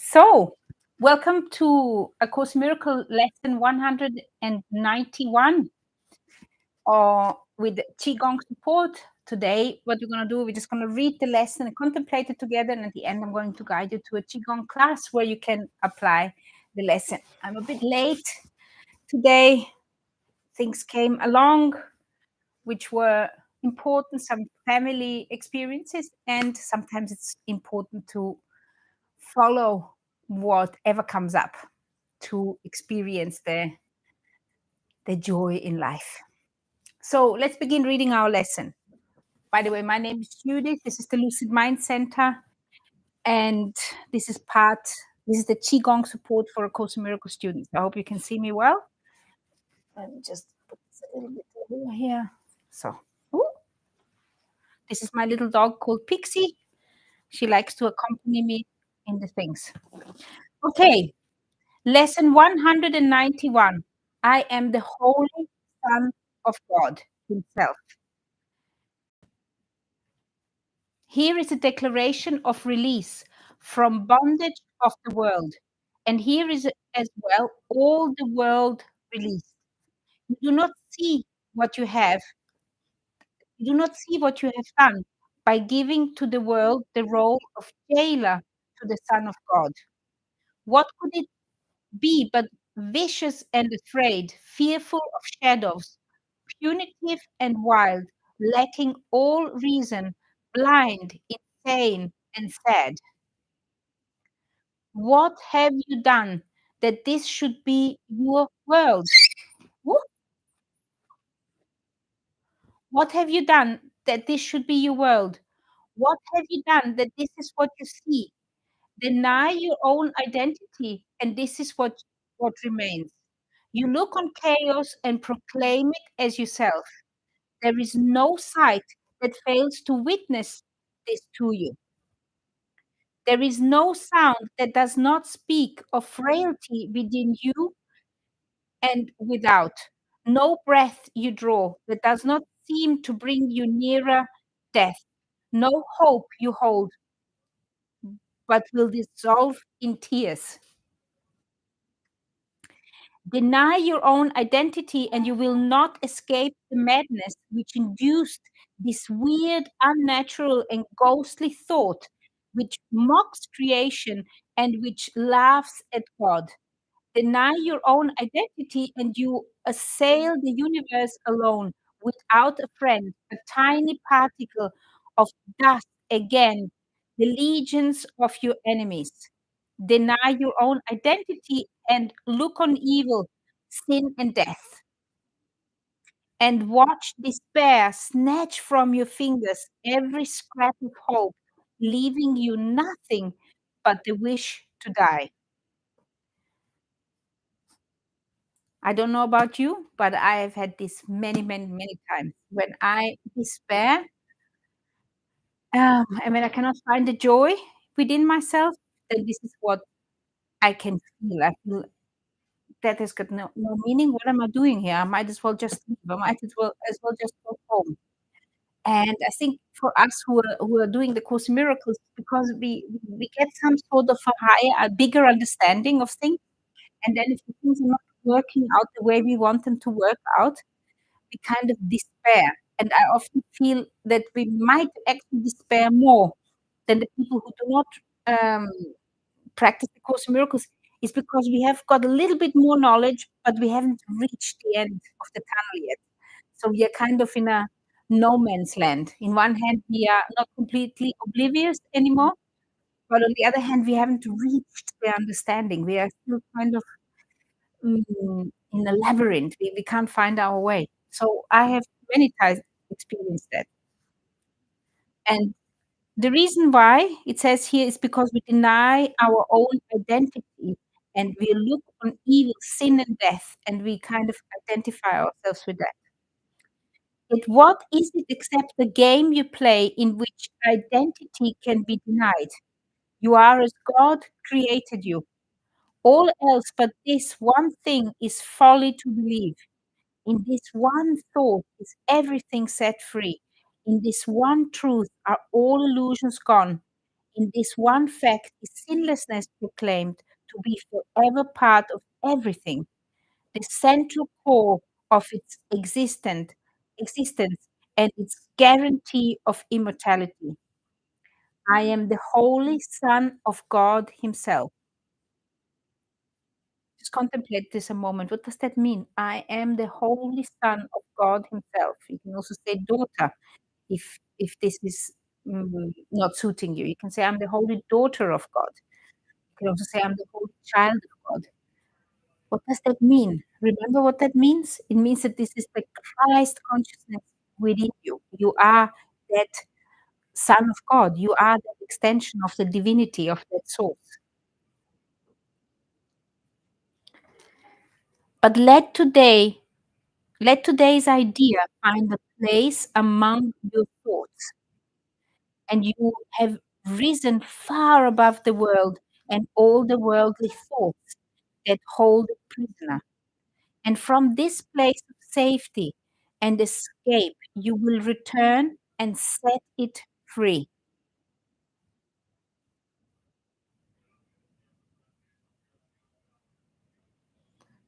So, welcome to A Course in Miracle lesson 191 with Qigong support. Today, what we're going to do, we're just going to read the lesson and contemplate it together. And at the end, I'm going to guide you to a Qigong class where you can apply the lesson. I'm a bit late today. Things came along, which were important, some family experiences, and sometimes it's important to follow whatever comes up to experience the joy in life. So let's begin reading our lesson. By the way, my name is Judith. This is the Lucid Mind Center. And this is the Qigong support for A Course in Miracle students. I hope you can see me well. Let me just put this a little bit over here. So, this is my little dog called Pixie. She likes to accompany me in the things. Okay, lesson 191. I am the Holy Son of God Himself. Here is a declaration of release from bondage of the world. And here is as well all the world released. You do not see what you have. You do not see what you have done by giving to the world the role of jailer to the Son of God. What could it be but vicious and afraid, fearful of shadows, punitive and wild, lacking all reason, blind, insane, and sad? What have you done that this should be your world? What have you done that this should be your world? What have you done that this is what you see? Deny your own identity, and this is what remains. You look on chaos and proclaim it as yourself. There is no sight that fails to witness this to you. There is no sound that does not speak of frailty within you and without. No breath you draw that does not seem to bring you nearer death. No hope you hold, but will dissolve in tears. Deny your own identity, and you will not escape the madness which induced this weird, unnatural, and ghostly thought, which mocks creation and which laughs at God. Deny your own identity, and you assail the universe alone, without a friend, a tiny particle of dust again, the legions of your enemies. Deny your own identity and look on evil, sin, and death. And watch despair snatch from your fingers every scrap of hope, leaving you nothing but the wish to die. I don't know about you, but I have had this many, many, many times. When I despair, and when I cannot find the joy within myself, then this is what I can feel. I feel that has got no meaning. What am I doing here? I might as well just leave. I might as well just go home. And I think for us who are doing the Course in Miracles, because we get some sort of a bigger understanding of things, and then if the things are not working out the way we want them to work out, we kind of despair. And I often feel that we might actually despair more than the people who do not practice the Course in Miracles, is because we have got a little bit more knowledge, but we haven't reached the end of the tunnel yet. So we are kind of in a no man's land. In one hand, we are not completely oblivious anymore, but on the other hand, we haven't reached the understanding. We are still kind of in a labyrinth. We can't find our way. So I have many times experienced that. And the reason why it says here is because we deny our own identity and we look on evil, sin, and death, and we kind of identify ourselves with that. But what is it except the game you play in which identity can be denied? You are as God created you. All else but this one thing is folly to believe. In this one thought is everything set free. In this one truth are all illusions gone. In this one fact is sinlessness proclaimed to be forever part of everything, the central core of its existence and its guarantee of immortality. I am the Holy Son of God Himself. Just contemplate this a moment. What does that mean? I am the Holy Son of God Himself. You can also say daughter if this is not suiting you. You can say I'm the holy daughter of God. You can also say I'm the holy child of God. What does that mean? Remember what that means? It means that this is the Christ consciousness within you. You are that Son of God. You are that extension of the divinity of that source. But let today's idea find a place among your thoughts, and you have risen far above the world and all the worldly thoughts that hold it prisoner. And from this place of safety and escape, you will return and set it free.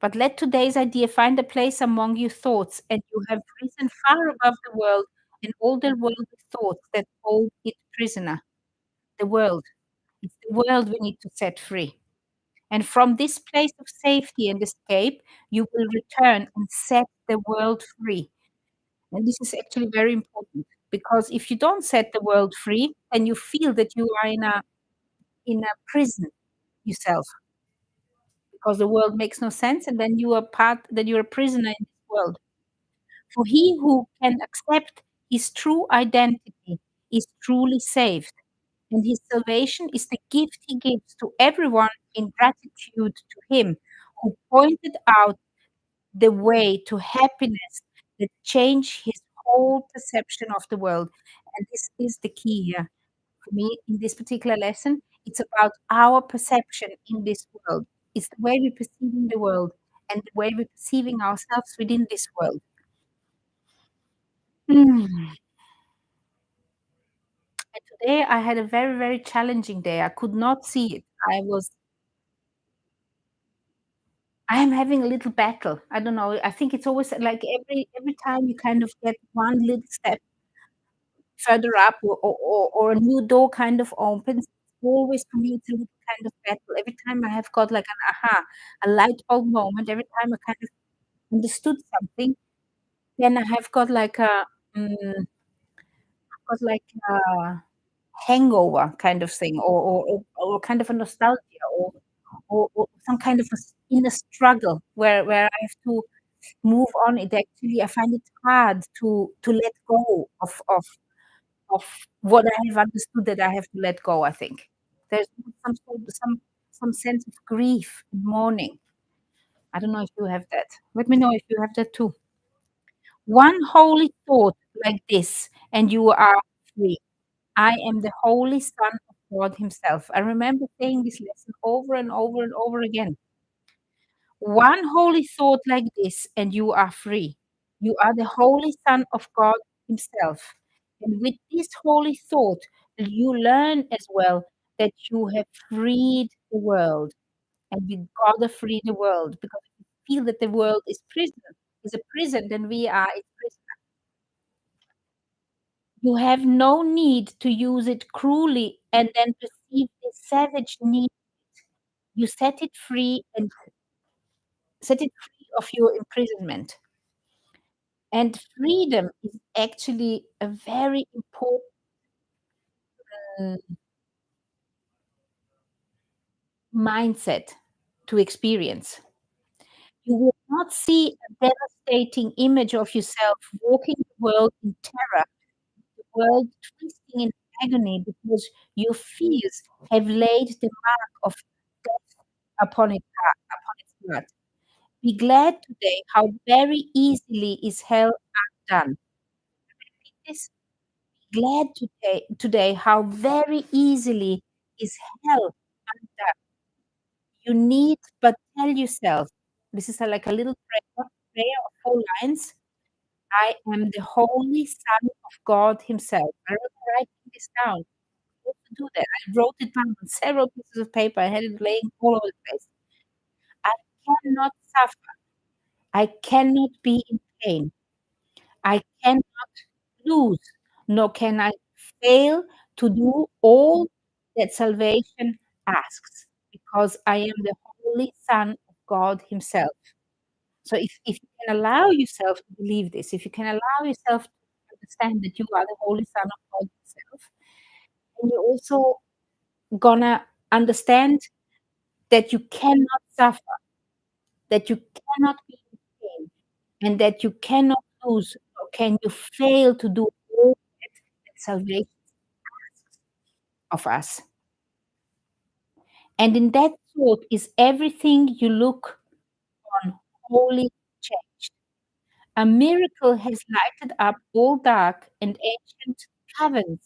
But let today's idea find a place among your thoughts, and you have risen far above the world and all the worldly thoughts that hold it prisoner. The world. It's the world we need to set free. And from this place of safety and escape, you will return and set the world free. And this is actually very important because if you don't set the world free, then you feel that you are in a prison yourself because the world makes no sense, and then you're a prisoner in this world. For he who can accept his true identity is truly saved, and his salvation is the gift he gives to everyone in gratitude to him who pointed out the way to happiness that changed his whole perception of the world. And this is the key here for me in this particular lesson. It's about our perception in this world. It's the way we're perceiving the world and the way we're perceiving ourselves within this world. Mm. And today I had a very, very challenging day. I could not see it. I am having a little battle. I don't know. I think it's always like every time you kind of get one little step further up or a new door kind of opens, always for me it's a little kind of battle. Every time I have got like an aha, a light bulb moment, every time I kind of understood something, then I have got like a hangover kind of thing or kind of a nostalgia or some kind of inner struggle where I have to move on. It actually I find it hard to let go of what I have understood that I have to let go, I think. There's some sense of grief and mourning. I don't know if you have that. Let me know if you have that too. One holy thought like this, and you are free. I am the Holy Son of God Himself. I remember saying this lesson over and over and over again. One holy thought like this, and you are free. You are the Holy Son of God Himself. And with this holy thought, you learn as well that you have freed the world. And you gotta free the world because if you feel that the world is a prison, then we are a prison. You have no need to use it cruelly and then perceive the savage need. You set it free of your imprisonment. And freedom is actually a very important mindset to experience. You will not see a devastating image of yourself walking the world in terror, the world twisting in agony because your fears have laid the mark of death upon its blood. Be glad today how very easily is hell undone. Repeat this. Be glad today how very easily is hell undone. You need but tell yourself, this is like a little prayer of 4 lines. I am the Holy Son of God Himself. I remember writing this down. to do that. I wrote it down on several pieces of paper. I had it laying all over the place. I cannot suffer. I cannot be in pain. I cannot lose, nor can I fail to do all that salvation asks, because I am the Holy Son of God Himself. So if you can allow yourself to believe this, if you can allow yourself to understand that you are the Holy Son of God Himself, and you're also gonna understand that you cannot suffer, that you cannot be in pain, and that you cannot lose, or can you fail to do all that salvation asks of us. And in that thought is everything you look on wholly changed. A miracle has lighted up all dark and ancient caverns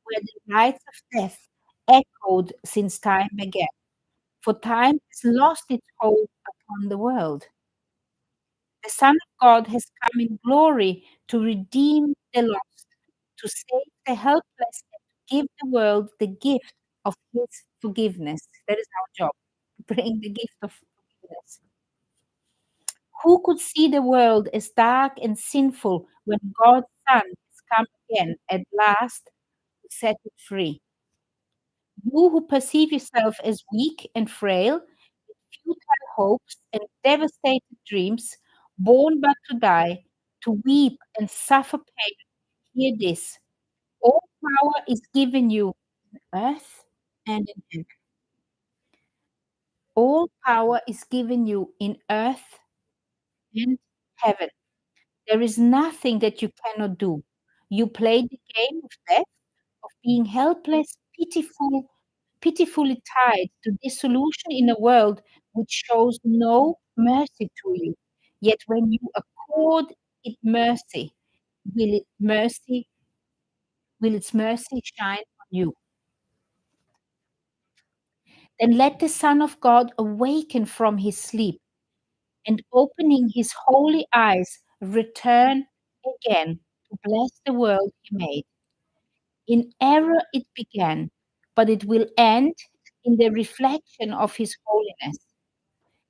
where the lights of death echoed since time began, for time has lost its hold upon the world. The Son of God has come in glory to redeem the lost, to save the helpless, and to give the world the gift of His forgiveness. That is our job, to bring the gift of forgiveness. Who could see the world as dark and sinful when God's Son has come again at last to set it free? You who perceive yourself as weak and frail, with futile hopes and devastated dreams, born but to die, to weep and suffer pain, hear this. All power is given you on earth and in heaven. All power is given you in earth and heaven. There is nothing that you cannot do. You play the game of death, of being helpless, pitifully tied to dissolution in a world which shows no mercy to you. Yet when you accord it mercy, will it mercy will its mercy shine on you. Then let the Son of God awaken from his sleep, and opening his holy eyes, return again to bless the world he made. In error it began, but it will end in the reflection of his holiness,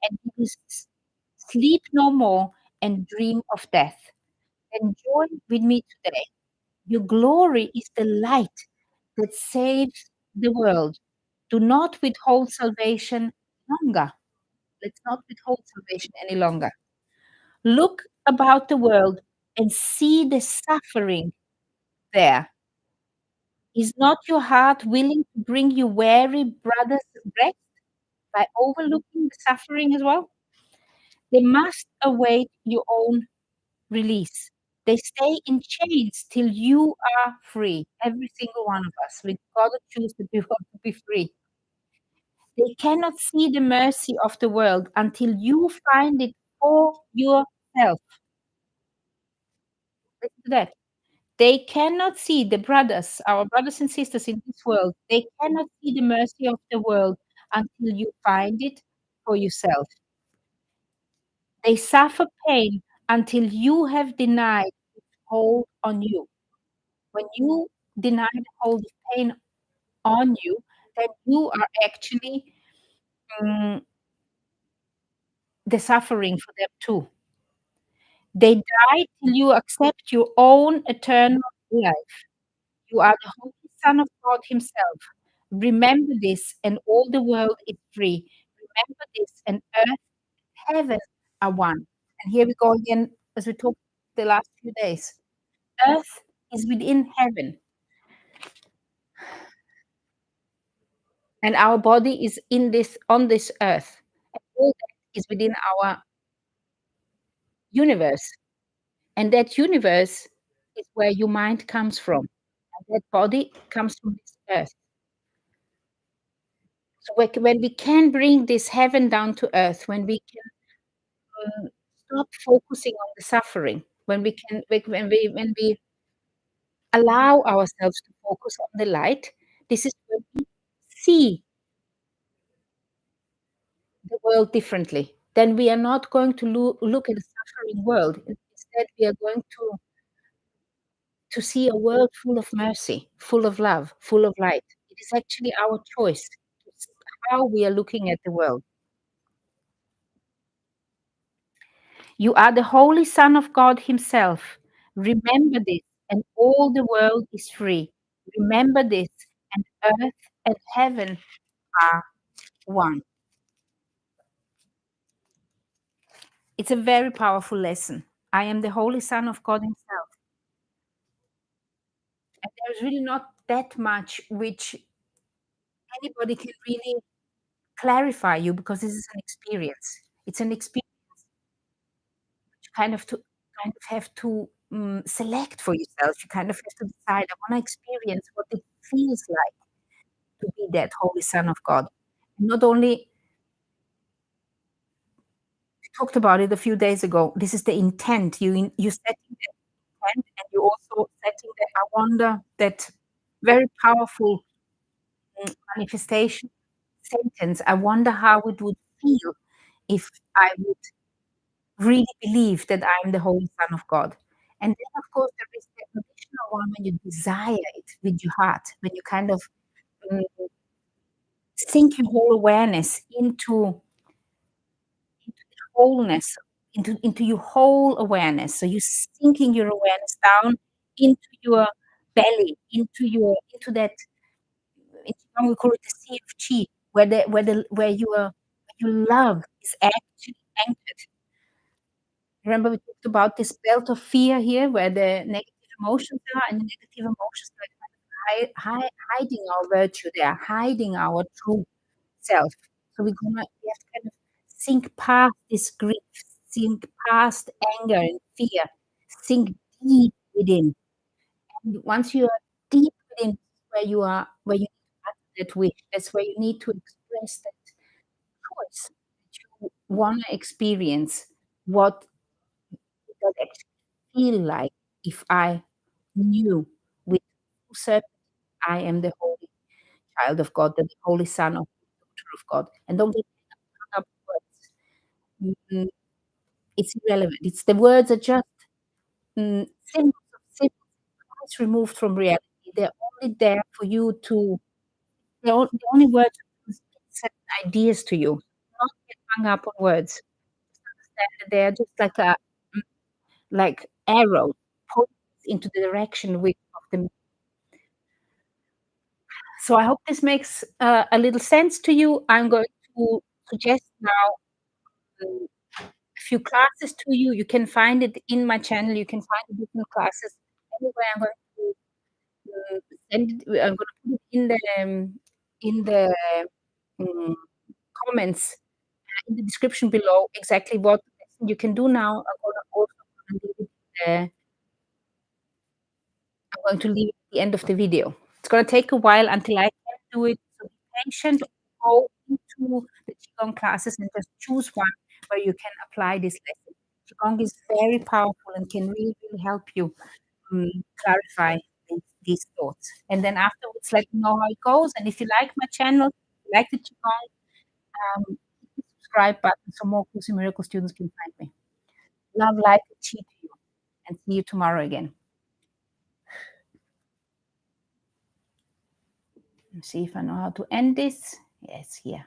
and he will sleep no more and dream of death. Enjoy with me today. Your glory is the light that saves the world. Do not withhold salvation longer. Let's not withhold salvation any longer. Look about the world and see the suffering there. Is not your heart willing to bring you weary brothers rest by overlooking the suffering as well? They must await your own release. They stay in chains till you are free. Every single one of us. We gotta choose that we want to be free. They cannot see the mercy of the world until you find it for yourself. Listen to that. They cannot see the brothers, our brothers and sisters in this world. They cannot see the mercy of the world until you find it for yourself. They suffer pain until you have denied its hold on you. When you deny the hold of pain on you, then you are actually mm, the suffering for them too. They die till you accept your own eternal life. You are the Holy Son of God Himself. Remember this, and all the world is free. Remember this, and earth, heaven are one. And here we go again, as we talked the last few days. Earth is within heaven, and our body is in this on this earth. And all that is within our universe. And that universe is where your mind comes from. And that body comes from this earth. So when we can bring this heaven down to earth, when we can stop focusing on the suffering, when we allow ourselves to focus on the light, this is when we see the world differently. Then we are not going to look at a suffering world. Instead, we are going to see a world full of mercy, full of love, full of light. It is actually our choice. It's how we are looking at the world. You are the Holy Son of God Himself. Remember this, and all the world is free. Remember this, and earth and heaven are one. It's a very powerful lesson. I am the Holy Son of God Himself. And there's really not that much which anybody can really clarify you because this is an experience. It's an experience you kind of have to select for yourself. You kind of have to decide, I want to experience what it feels like to be that Holy Son of God. And not only we talked about it a few days ago, this is the intent. You setting the intent and you also setting the I wonder that very powerful manifestation sentence. I wonder how it would feel if I would really believe that I'm the Holy Son of God. And then, of course, there is the additional one when you desire it with your heart, when you kind of mm, sink your whole awareness into the wholeness, into your whole awareness. So you're sinking your awareness down into your belly, into that. In Qigong we call it the sea of chi, where your love is actually anchored. Remember we talked about this belt of fear here, where the negative emotions are, and the negative emotions are hiding our virtue. They are hiding our true self. So we have to kind of sink past this grief, sink past anger and fear, sink deep within. And once you are deep within, where you need that wish. That's where you need to express that choice that you want to experience. What does it actually feel like if I knew with certainty I am the holy child of God, the holy son of daughter of God, and don't get hung up on words. It's irrelevant. It's the words are just symbols removed from reality. They're only there for you to. The only words to speak certain ideas to you. Not get hung up on words. Just understand that they are just like arrows pointing into the direction of the. So I hope this makes a little sense to you. I'm going to suggest now a few classes to you. You can find it in my channel. You can find the different classes anywhere. I'm going to put it in the um, comments in the description below exactly what you can do now. I'm going to leave it at the end of the video. It's going to take a while until I can do it. So be patient. Go into the Qigong classes and just choose one where you can apply this lesson. Qigong is very powerful and can really, really help you clarify these thoughts. And then afterwards, let me know how it goes. And if you like my channel, like the Qigong, hit the subscribe button so more Course in Miracle students can find me. Love, light, and chi to you. And see you tomorrow again. Let's see if I know how to end this. Yes, here.